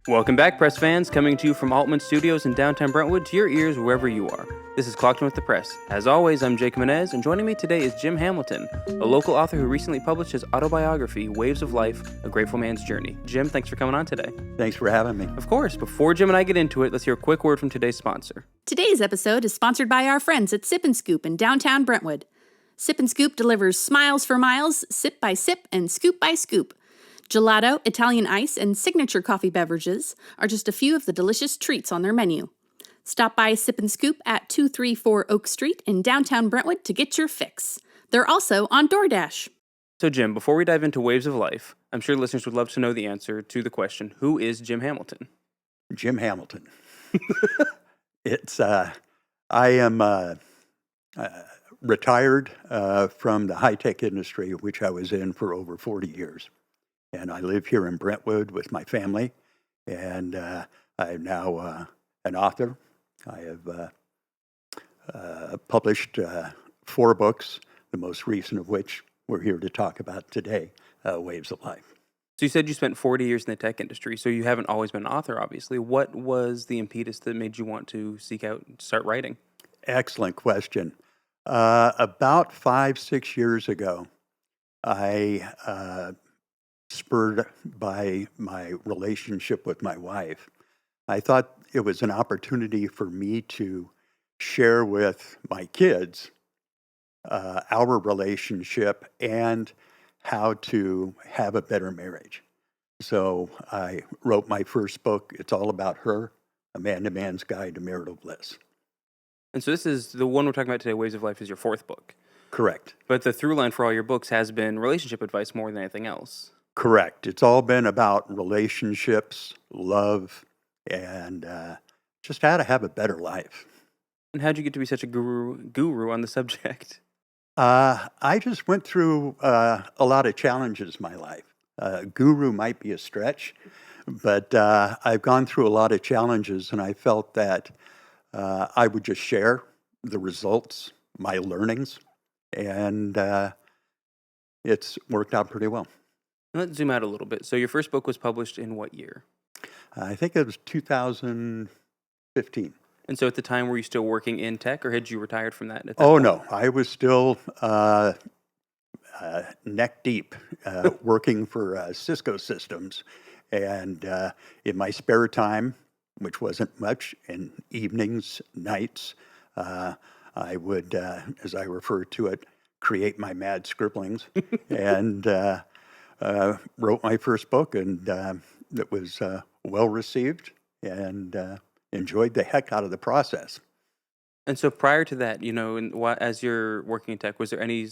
Welcome back, press fans, coming to you from Altman Studios in downtown Brentwood to your ears wherever you are. This is Clocked In with the Press. As always, I'm Jake Menez, and joining me today is Jim Hamilton, a local author who recently published his autobiography, Waves of Life, A Grateful Man's Journey. Jim, thanks for coming on today. Thanks for having me. Of course. Before Jim and I get into it, let's hear a quick word from today's sponsor. Today's episode is sponsored by our friends at Sip & Scoop in downtown Brentwood. Sip & Scoop delivers smiles for miles, sip by sip, and scoop by scoop. Gelato, Italian ice, and signature coffee beverages are just a few of the delicious treats on their menu. Stop by Sip & Scoop at 234 Oak Street in downtown Brentwood to get your fix. They're also on DoorDash. So Jim, before we dive into Waves of Life, I'm sure listeners would love to know the answer to the question, who is Jim Hamilton? Jim Hamilton. I am retired from the high-tech industry, which I was in for over 40 years. And I live here in Brentwood with my family, and I'm now an author. I have published 4 books, the most recent of which we're here to talk about today, Waves of Life. So you said you spent 40 years in the tech industry, so you haven't always been an author, obviously. What was the impetus that made you want to seek out and start writing? Excellent question. About 5-6 years ago, I spurred by my relationship with my wife, I thought it was an opportunity for me to share with my kids our relationship and how to have a better marriage. So I wrote my first book. It's all about her, A Man-to-Man's Guide to Marital Bliss. And so this is the one we're talking about today, Waves of Life, is your 4th book. Correct. But the through line for all your books has been relationship advice more than anything else. Correct. It's all been about relationships, love, and just how to have a better life. And how'd you get to be such a guru on the subject? I just went through a lot of challenges in my life. Guru might be a stretch, but I've gone through a lot of challenges, and I felt that I would just share the results, my learnings, and it's worked out pretty well. Let's zoom out a little bit. So your first book was published in what year? I think it was 2015. And so at the time, were you still working in tech, or had you retired from that? Oh, no. I was still neck deep working for Cisco Systems. And in my spare time, which wasn't much, in evenings, nights, I would, as I refer to it, create my mad scribblings and wrote my first book, and it was well received and enjoyed the heck out of the process. And so prior to that, as you're working in tech, was there any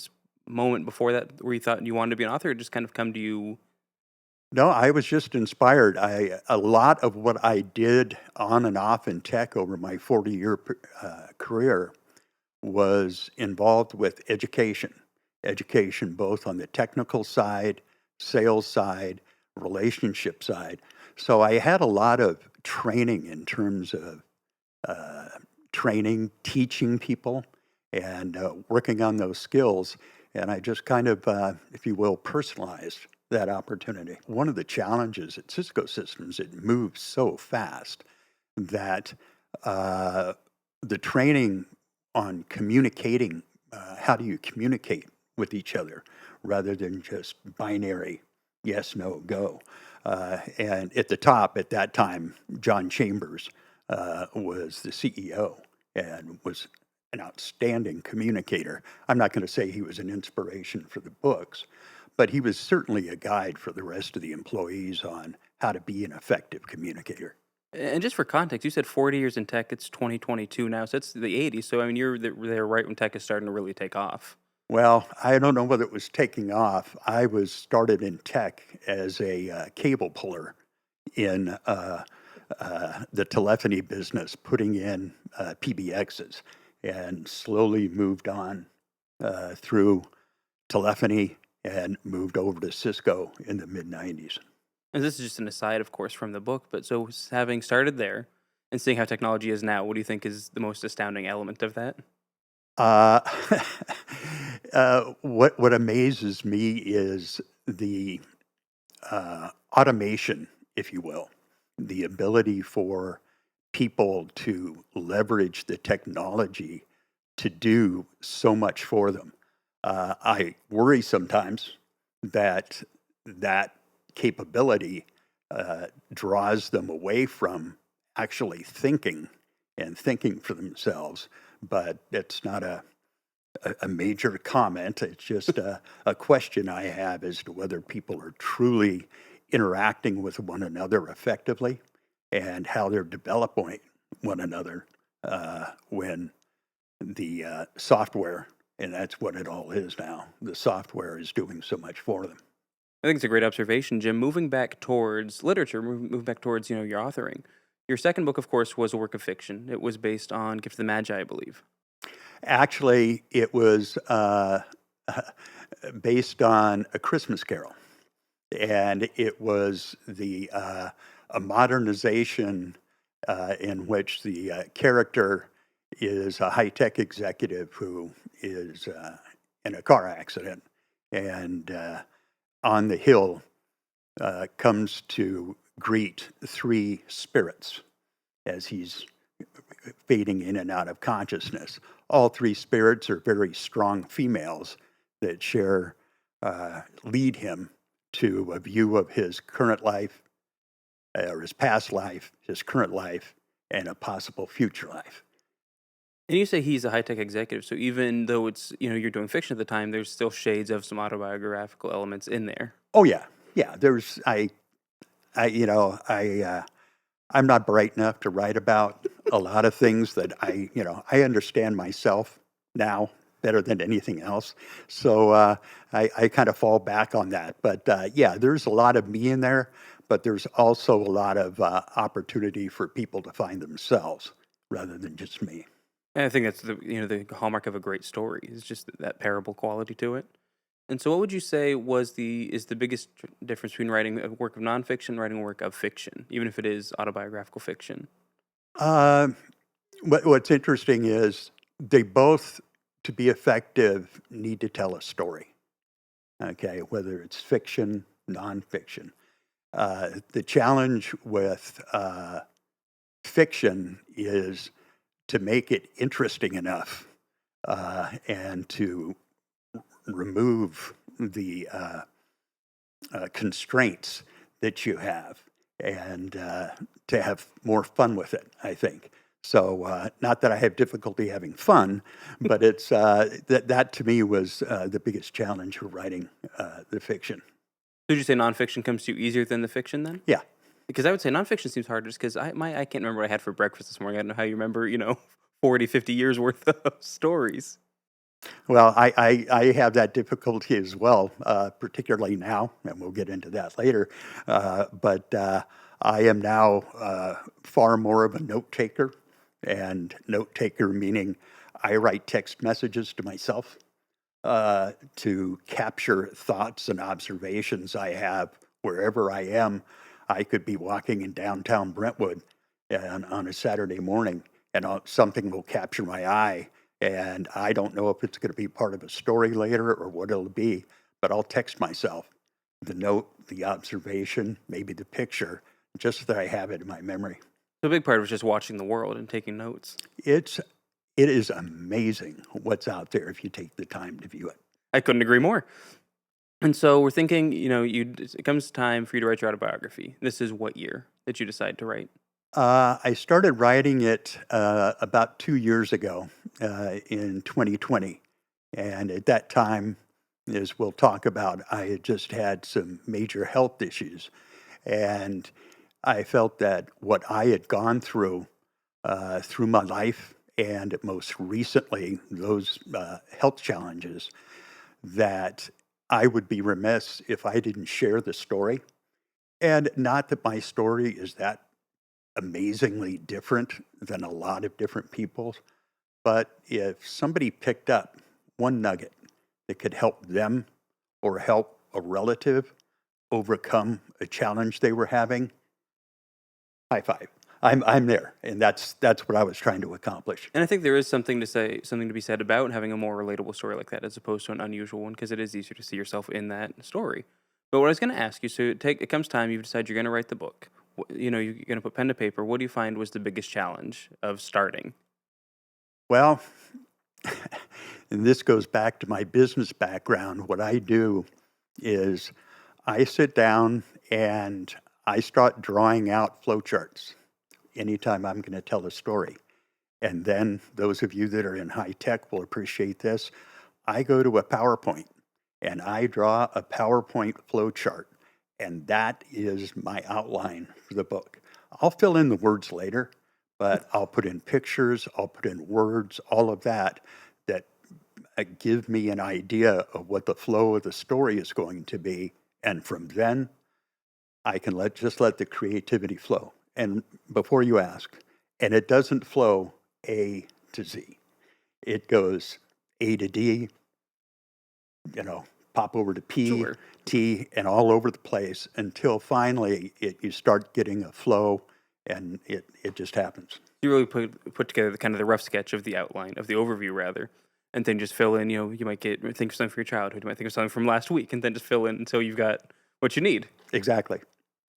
moment before that where you thought you wanted to be an author, or just kind of come to you? No, I was just inspired. A lot of what I did on and off in tech over my 40-year career was involved with education both on the technical side, sales side, relationship side. So I had a lot of training in terms of teaching people, and working on those skills. And I just kind of, if you will, personalized that opportunity. One of the challenges at Cisco Systems, it moves so fast that the training on communicating, how do you communicate with each other rather than just binary yes, no, go. And at the top, at that time, John Chambers was the CEO and was an outstanding communicator. I'm not going to say he was an inspiration for the books, but he was certainly a guide for the rest of the employees on how to be an effective communicator. And just for context, you said 40 years in tech. It's 2022 now, so it's the 80s. So, I mean, you're there right when tech is starting to really take off. Well, I don't know whether it was taking off. I was started in tech as a cable puller in the telephony business, putting in PBXs, and slowly moved on through telephony and moved over to Cisco in the mid-90s. And this is just an aside, of course, from the book, but so having started there and seeing how technology is now, what do you think is the most astounding element of that? What amazes me is the automation, if you will. the ability for people to leverage the technology to do so much for them. I worry sometimes that that capability draws them away from actually thinking and thinking for themselves. But it's not a major comment. It's just a question I have as to whether people are truly interacting with one another effectively and how they're developing one another when the software, and that's what it all is now, the software is doing so much for them. I think it's a great observation, Jim. Moving back towards literature, moving back towards your authoring. Your second book, of course, was a work of fiction. It was based on Gift of the Magi, I believe. Actually, it was based on A Christmas Carol, and it was a modernization in which the character is a high-tech executive who is in a car accident, and on the hill comes to greet three spirits as he's fading in and out of consciousness. All three spirits are very strong females that lead him to a view of his current life, or his past life, his current life, and a possible future life. And you say he's a high-tech executive, so even though it's, you're doing fiction at the time, there's still shades of some autobiographical elements in there. Oh yeah. There's I'm not bright enough to write about a lot of things that I understand myself now better than anything else. So I kind of fall back on that. But yeah, there's a lot of me in there, but there's also a lot of opportunity for people to find themselves rather than just me. And I think that's the hallmark of a great story is just that parable quality to it. And so, what would you say is the biggest difference between writing a work of nonfiction and writing a work of fiction, even if it is autobiographical fiction? Uh, what's interesting is they both, to be effective, need to tell a story. Okay, whether it's fiction, nonfiction. The challenge with fiction is to make it interesting enough and to remove the constraints that you have and to have more fun with it, I think. So, not that I have difficulty having fun, but it's that to me was the biggest challenge for writing the fiction. So would you say nonfiction comes to you easier than the fiction then? Yeah. Because I would say nonfiction seems harder just because I can't remember what I had for breakfast this morning. I don't know how you remember, 40, 50 years worth of stories. Well, I have that difficulty as well, particularly now, and we'll get into that later. But I am now far more of a note taker, and note taker meaning I write text messages to myself to capture thoughts and observations I have wherever I am. I could be walking in downtown Brentwood and on a Saturday morning, and something will capture my eye. And I don't know if it's going to be part of a story later or what it'll be, but I'll text myself the note, the observation, maybe the picture, just so that I have it in my memory. So a big part was just watching the world and taking notes. It is amazing what's out there if you take the time to view it. I couldn't agree more. And so we're thinking, it comes time for you to write your autobiography. This is what year that you decide to write? I started writing it about 2 years ago in 2020. And at that time, as we'll talk about, I had just had some major health issues. And I felt that what I had gone through my life, and most recently those health challenges, that I would be remiss if I didn't share the story. And not that my story is that amazingly different than a lot of different people's, but if somebody picked up one nugget that could help them or help a relative overcome a challenge they were having, high five. I'm there, and that's what I was trying to accomplish. And I think there is something to be said about having a more relatable story like that as opposed to an unusual one, because it is easier to see yourself in that story. But what I was going to ask you, so it comes time, you've decided you're going to write the book. you're going to put pen to paper. What do you find was the biggest challenge of starting? Well, and this goes back to my business background. What I do is I sit down and I start drawing out flowcharts anytime I'm going to tell a story. And then those of you that are in high tech will appreciate this. I go to a PowerPoint and I draw a PowerPoint flowchart, and that is my outline for the book. I'll fill in the words later, but I'll put in pictures, I'll put in words, all of that give me an idea of what the flow of the story is going to be. And from then, I can let the creativity flow. And before you ask, and it doesn't flow A to Z. It goes A to D, pop over to P, Sure. T, and all over the place until finally you start getting a flow, and it just happens. You really put together the rough sketch of the outline, of the overview rather, and then just fill in, you might think of something for your childhood, you might think of something from last week, and then just fill in until you've got what you need. Exactly.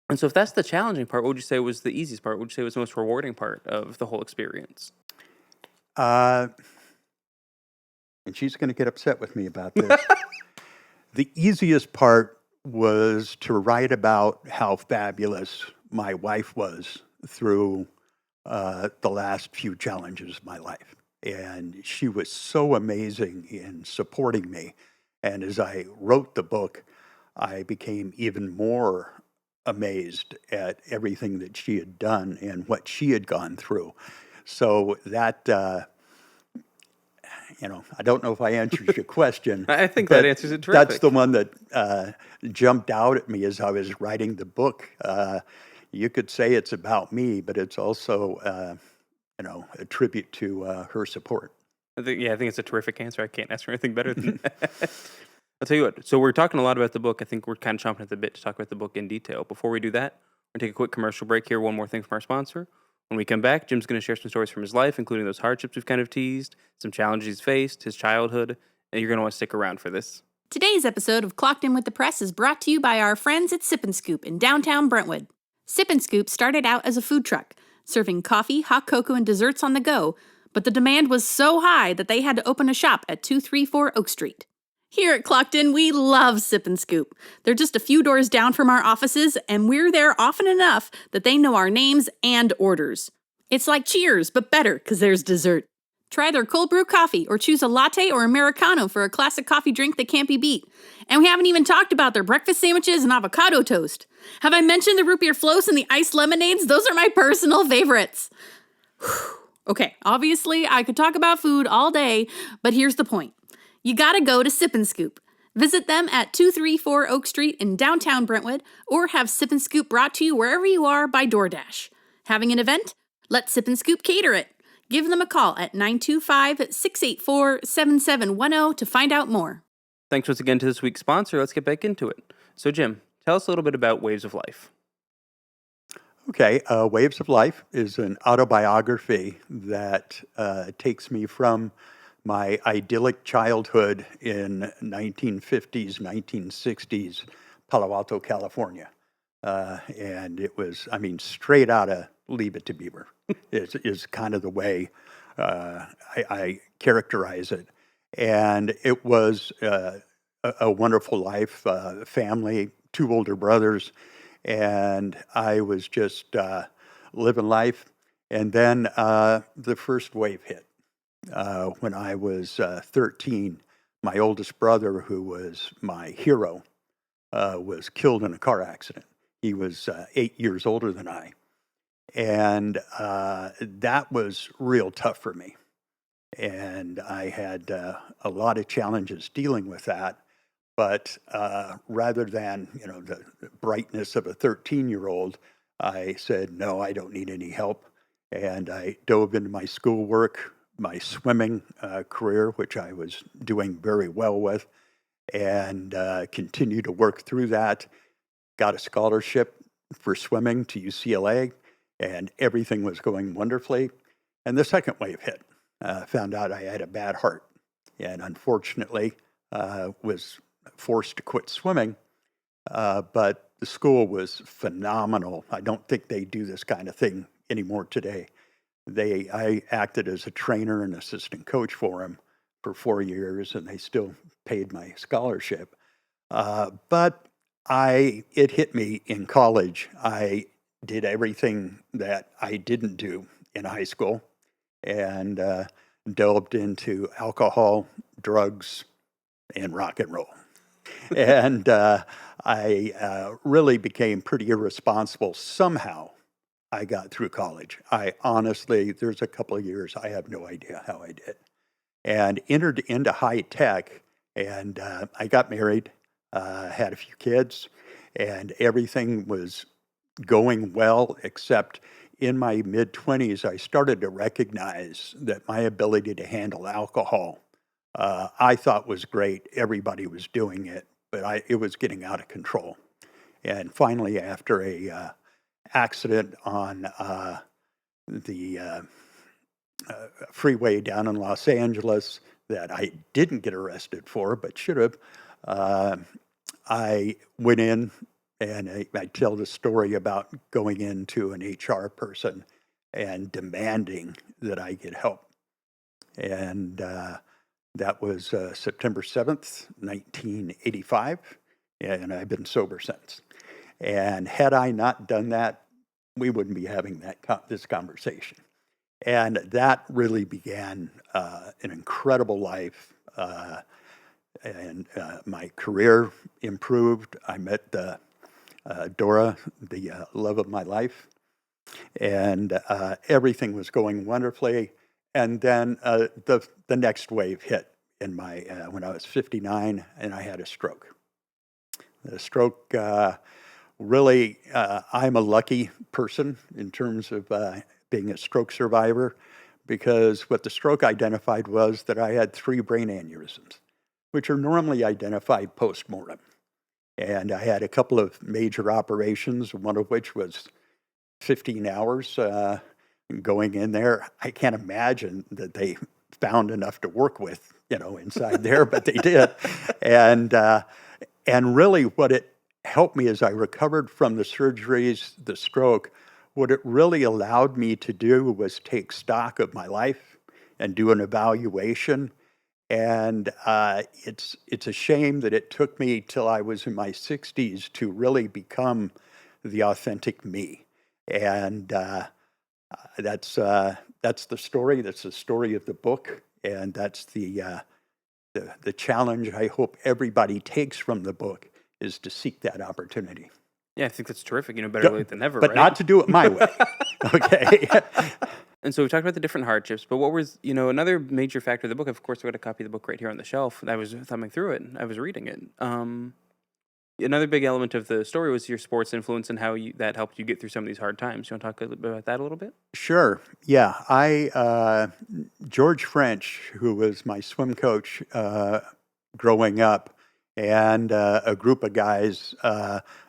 And so if that's the challenging part, what would you say was the easiest part? What would you say was the most rewarding part of the whole experience? And she's going to get upset with me about this. The easiest part was to write about how fabulous my wife was through the last few challenges of my life. And she was so amazing in supporting me. And as I wrote the book, I became even more amazed at everything that she had done and what she had gone through. So that, I don't know if I answered your question. I think that answers it terrific. That's the one that jumped out at me as I was writing the book. You could say it's about me, but it's also, a tribute to her support. I think it's a terrific answer. I can't ask for anything better than that. I'll tell you what. So we're talking a lot about the book. I think we're kind of chomping at the bit to talk about the book in detail. Before we do that, we're going to take a quick commercial break here. One more thing from our sponsor. When we come back, Jim's going to share some stories from his life, including those hardships we've kind of teased, some challenges he's faced, his childhood, and you're going to want to stick around for this. Today's episode of Clocked In with the Press is brought to you by our friends at Sip and Scoop in downtown Brentwood. Sip and Scoop started out as a food truck, serving coffee, hot cocoa, and desserts on the go, but the demand was so high that they had to open a shop at 234 Oak Street. Here at Clocked In, we love Sip and Scoop. They're just a few doors down from our offices, and we're there often enough that they know our names and orders. It's like Cheers, but better, because there's dessert. Try their cold brew coffee, or choose a latte or Americano for a classic coffee drink that can't be beat. And we haven't even talked about their breakfast sandwiches and avocado toast. Have I mentioned the root beer floats and the iced lemonades? Those are my personal favorites. Okay, obviously, I could talk about food all day, but here's the point. You gotta go to Sip and Scoop. Visit them at 234 Oak Street in downtown Brentwood, or have Sip and Scoop brought to you wherever you are by DoorDash. Having an event? Let Sip and Scoop cater it. Give them a call at 925-684-7710 to find out more. Thanks once again to this week's sponsor. Let's get back into it. So, Jim, tell us a little bit about Waves of Life. Okay, Waves of Life is an autobiography that takes me from my idyllic childhood in 1950s, 1960s, Palo Alto, California. And it was, straight out of Leave It to Beaver is kind of the way I characterize it. And it was a wonderful life, family, 2 older brothers, and I was just living life. And then the first wave hit. When I was 13, my oldest brother, who was my hero, was killed in a car accident. He was 8 years older than I. And that was real tough for me. And I had a lot of challenges dealing with that. But rather than, the brightness of a 13-year-old, I said, no, I don't need any help. And I dove into my schoolwork, my swimming career, which I was doing very well with, and continued to work through that. Got a scholarship for swimming to UCLA, and everything was going wonderfully. And the second wave hit. Found out I had a bad heart, and unfortunately was forced to quit swimming but the school was phenomenal. I don't think they do this kind of thing anymore today. I acted as a trainer and assistant coach for them for 4 years, and they still paid my scholarship. But it hit me in college. I did everything that I didn't do in high school, and delved into alcohol, drugs, and rock and roll. And I really became pretty irresponsible. Somehow I got through college. I honestly, there's a couple of years, I have no idea how I did. And entered into high tech, and I got married, had a few kids, and everything was going well, except in my mid 20s, I started to recognize that my ability to handle alcohol, I thought was great. Everybody was doing it, but it was getting out of control. And finally, after a accident on the freeway down in Los Angeles that I didn't get arrested for, but should have, I went in and I tell the story about going into an HR person and demanding that I get help. And that was September 7th, 1985, and I've been sober since. And had I not done that, we wouldn't be having this conversation. And that really began an incredible life. And my career improved. I met Dora, the love of my life, and everything was going wonderfully. And then the next wave hit in my when I was 59, and I had a stroke. The stroke really, I'm a lucky person in terms of being a stroke survivor, because what the stroke identified was that I had 3 brain aneurysms, which are normally identified post-mortem. And I had a couple of major operations, one of which was 15 hours going in there. I can't imagine that they found enough to work with, inside there, but they did. And really what it helped me as I recovered from the surgeries, the stroke, what it really allowed me to do was take stock of my life and do an evaluation. And it's a shame that it took me till I was in my 60s to really become the authentic me. And that's the story. That's the story of the book, and that's the challenge I hope everybody takes from the book is to seek that opportunity. Yeah, I think that's terrific. Better late than never, but right? not to do it my way. Okay. And so we talked about the different hardships, but what was, another major factor of the book? Of course, I got a copy of the book right here on the shelf. I was thumbing through it. I was reading it. Another big element of the story was your sports influence and how that helped you get through some of these hard times. You want to talk about that a little bit? Sure. Yeah. George French, who was my swim coach growing up, and a group of guys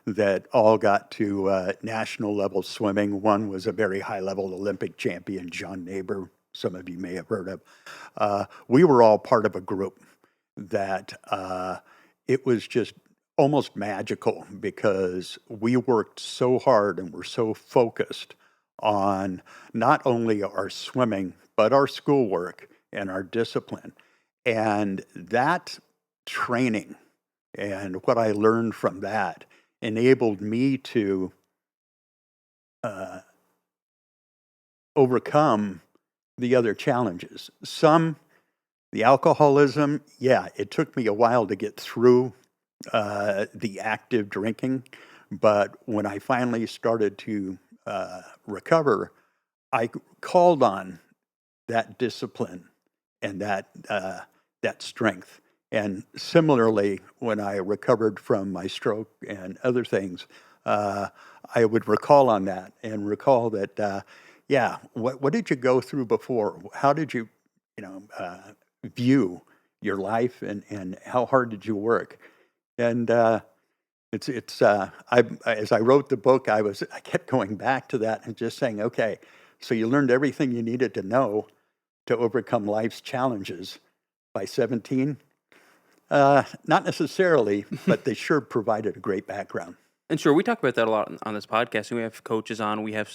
that all got to national level swimming. One was a very high level Olympic champion, John Neighbor, some of you may have heard of. We were all part of a group that it was just almost magical, because we worked so hard and were so focused on not only our swimming, but our schoolwork and our discipline. And that training and what I learned from that enabled me to overcome the other challenges. The alcoholism, it took me a while to get through the active drinking, but when I finally started to recover, I called on that discipline and that strength. And similarly, when I recovered from my stroke and other things, I would recall on that and recall that, what did you go through before? How did you, view your life, and how hard did you work? And as I wrote the book, I kept going back to that and just saying, okay, so you learned everything you needed to know to overcome life's challenges by 17. Not necessarily, but they sure provided a great background. And sure, we talk about that a lot on this podcast. And we have coaches on, we have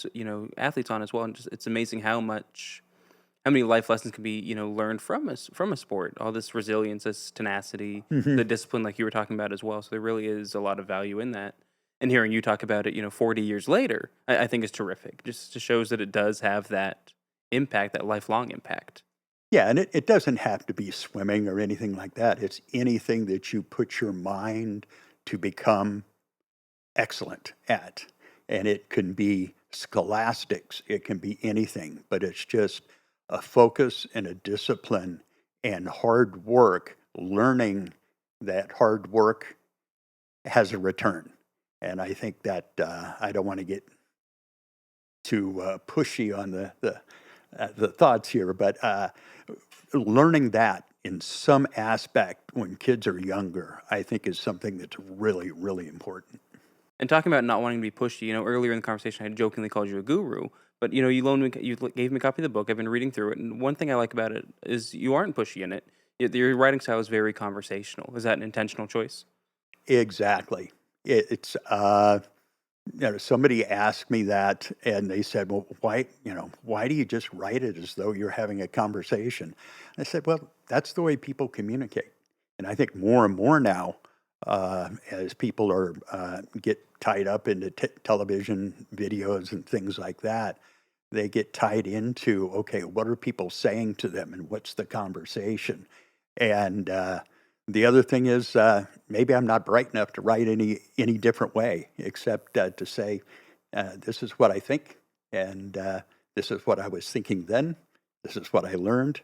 athletes on as well. And just, it's amazing how many life lessons can be learned from a sport. All this resilience, this tenacity, the discipline, like you were talking about as well. So there really is a lot of value in that. And hearing you talk about it, 40 years later, I think is terrific. Just shows that it does have that impact, that lifelong impact. Yeah, and it doesn't have to be swimming or anything like that. It's anything that you put your mind to become excellent at. And it can be scholastics, it can be anything, but it's just a focus and a discipline and hard work, learning that hard work has a return. And I think that I don't want to get too pushy on the thoughts here, but learning that in some aspect when kids are younger, I think is something that's really, really important. And talking about not wanting to be pushy, earlier in the conversation, I jokingly called you a guru, but you gave me a copy of the book. I've been reading through it, and one thing I like about it is you aren't pushy in it. Your writing style is very conversational. Is that an intentional choice? Exactly. It's somebody asked me that, and they said, "Well, why do you just write it as though you're having a conversation?" I said, "Well, that's the way people communicate." And I think more and more now, as people are get tied up into television videos and things like that, they get tied into, okay, what are people saying to them, and what's the conversation? And the other thing is, maybe I'm not bright enough to write any different way, except to say, this is what I think, and this is what I was thinking then. This is what I learned.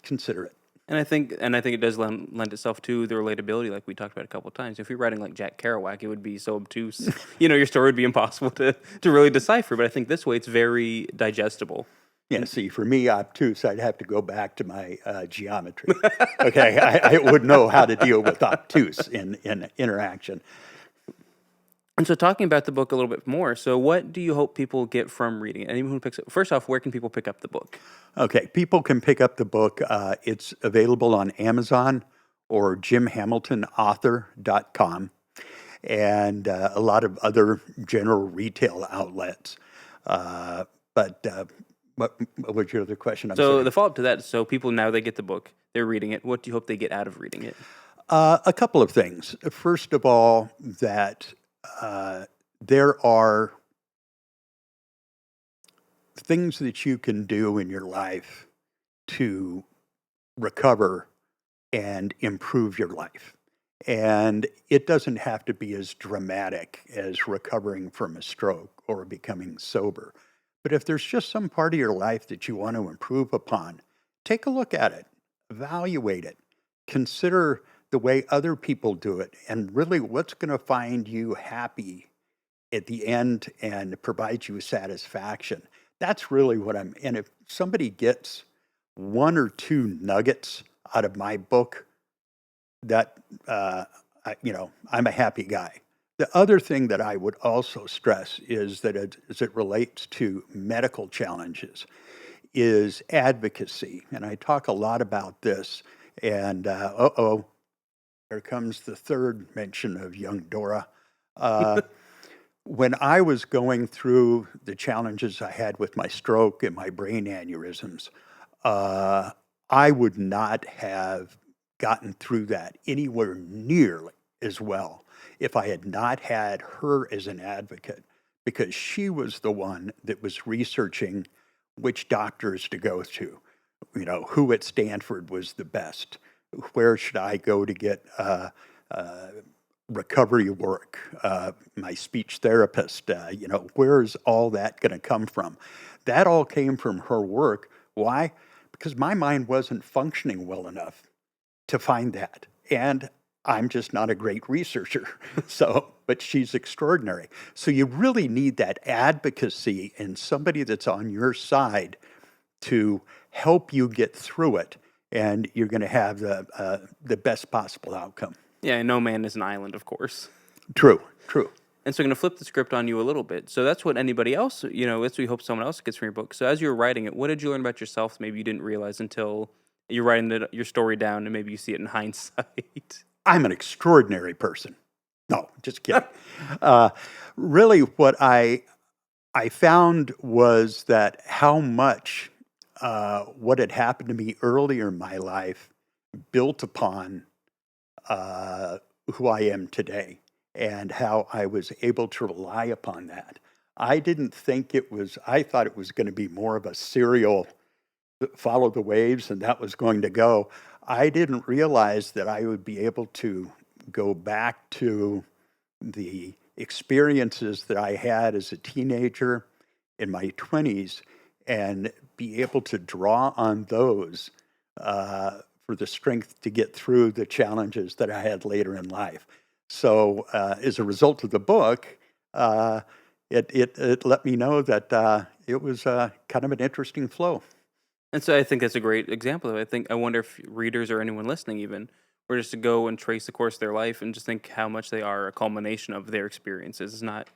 Consider it. And I think it does lend itself to the relatability, like we talked about a couple of times. If you're writing like Jack Kerouac, it would be so obtuse. Your story would be impossible to really decipher. But I think this way, it's very digestible. Yeah, see, for me, obtuse, I'd have to go back to my geometry. Okay, I would know how to deal with obtuse in interaction. And so talking about the book a little bit more, so what do you hope people get from reading it? Anyone who picks it, first off, where can people pick up the book? Okay, people can pick up the book. It's available on Amazon or jimhamiltonauthor.com and a lot of other general retail outlets. But what was your other question? The follow-up to that, so people, now they get the book, they're reading it. What do you hope they get out of reading it? A couple of things. First of all, that there are things that you can do in your life to recover and improve your life. And it doesn't have to be as dramatic as recovering from a stroke or becoming sober. But if there's just some part of your life that you want to improve upon, take a look at it, evaluate it, consider the way other people do it, and really what's going to find you happy at the end and provide you satisfaction. That's really and if somebody gets one or two nuggets out of my book, that, I'm a happy guy. The other thing that I would also stress is that as it relates to medical challenges is advocacy. And I talk a lot about this. And here comes the third mention of young Dora. When I was going through the challenges I had with my stroke and my brain aneurysms, I would not have gotten through that anywhere nearly as well if I had not had her as an advocate, because she was the one that was researching which doctors to go to, who at Stanford was the best, where should I go to get recovery work, my speech therapist, where's all that going to come from? That all came from her work. Why? Because my mind wasn't functioning well enough to find that. And I'm just not a great researcher. But she's extraordinary. So you really need that advocacy and somebody that's on your side to help you get through it. And you're going to have the best possible outcome. Yeah, no man is an island, of course. True. And so I'm going to flip the script on you a little bit. So that's what anybody else, that's what we hope someone else gets from your book. So as you were writing it, what did you learn about yourself maybe you didn't realize until you're writing your story down and maybe you see it in hindsight. I'm an extraordinary person. No, just kidding. Really, what I found was that how much what had happened to me earlier in my life built upon who I am today and how I was able to rely upon that. I thought it was going to be more of a serial follow the waves and that was going to go. I didn't realize that I would be able to go back to the experiences that I had as a teenager in my 20s and be able to draw on those for the strength to get through the challenges that I had later in life. So as a result of the book, it let me know that it was kind of an interesting flow. And so I think that's a great example. I wonder if readers or anyone listening even were just to go and trace the course of their life and just think how much they are a culmination of their experiences. It's not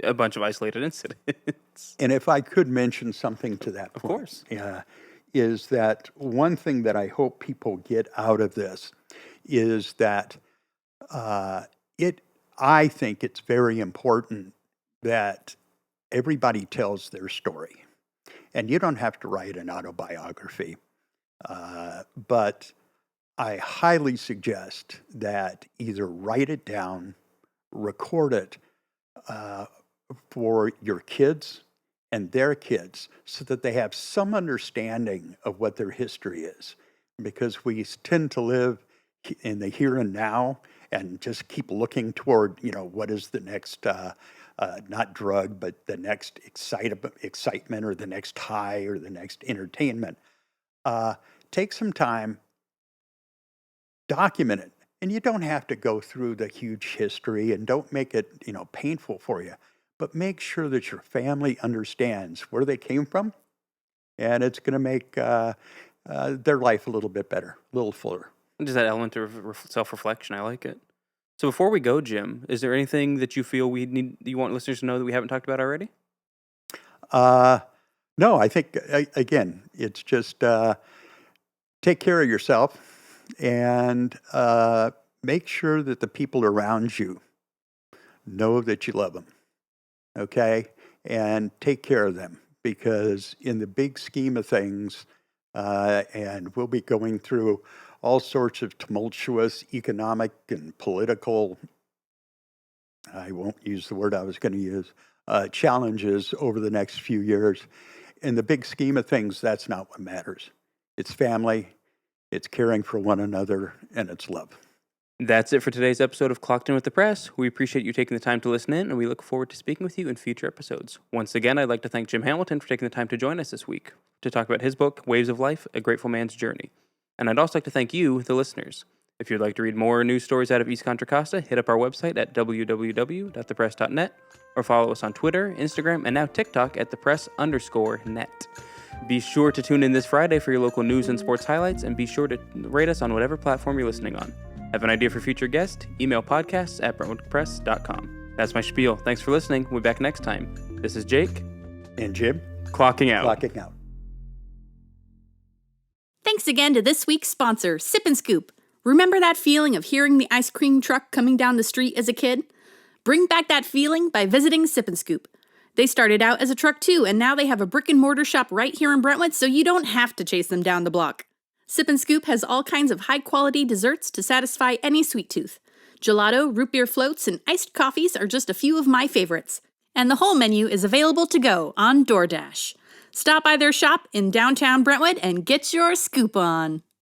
a bunch of isolated incidents. And if I could mention something to that point, Of course. Is that one thing that I hope people get out of this is that I think it's very important that everybody tells their story. And you don't have to write an autobiography, but I highly suggest that either write it down, record it for your kids and their kids so that they have some understanding of what their history is. Because we tend to live in the here and now and just keep looking toward, what is the next not drug, but the next excitement or the next high or the next entertainment. Take some time, document it. And you don't have to go through the huge history and don't make it, painful for you. But make sure that your family understands where they came from. And it's going to make their life a little bit better, a little fuller. Just that element of self-reflection. I like it. So before we go, Jim, is there anything that you feel you want listeners to know that we haven't talked about already? No, I think, again, it's just take care of yourself and make sure that the people around you know that you love them, okay? And take care of them because in the big scheme of things, and we'll be going through all sorts of tumultuous economic and political, I won't use the word I was going to use, challenges over the next few years. In the big scheme of things, that's not what matters. It's family, it's caring for one another, and it's love. That's it for today's episode of Clocked In with the Press. We appreciate you taking the time to listen in, and we look forward to speaking with you in future episodes. Once again, I'd like to thank Jim Hamilton for taking the time to join us this week to talk about his book, Waves of Life, A Grateful Man's Journey. And I'd also like to thank you, the listeners. If you'd like to read more news stories out of East Contra Costa, hit up our website at www.thepress.net or follow us on Twitter, Instagram, and now TikTok at thepress_net. Be sure to tune in this Friday for your local news and sports highlights, and be sure to rate us on whatever platform you're listening on. Have an idea for future guests? Email podcasts@brentwoodpress.com. That's my spiel. Thanks for listening. We'll be back next time. This is Jake. And Jim. Clocking out. Clocking out. Thanks again to this week's sponsor, Sip and Scoop. Remember that feeling of hearing the ice cream truck coming down the street as a kid? Bring back that feeling by visiting Sip and Scoop. They started out as a truck too, and now they have a brick and mortar shop right here in Brentwood, so you don't have to chase them down the block. Sip and Scoop has all kinds of high-quality desserts to satisfy any sweet tooth. Gelato, root beer floats, and iced coffees are just a few of my favorites. And the whole menu is available to go on DoorDash. Stop by their shop in downtown Brentwood and get your scoop on.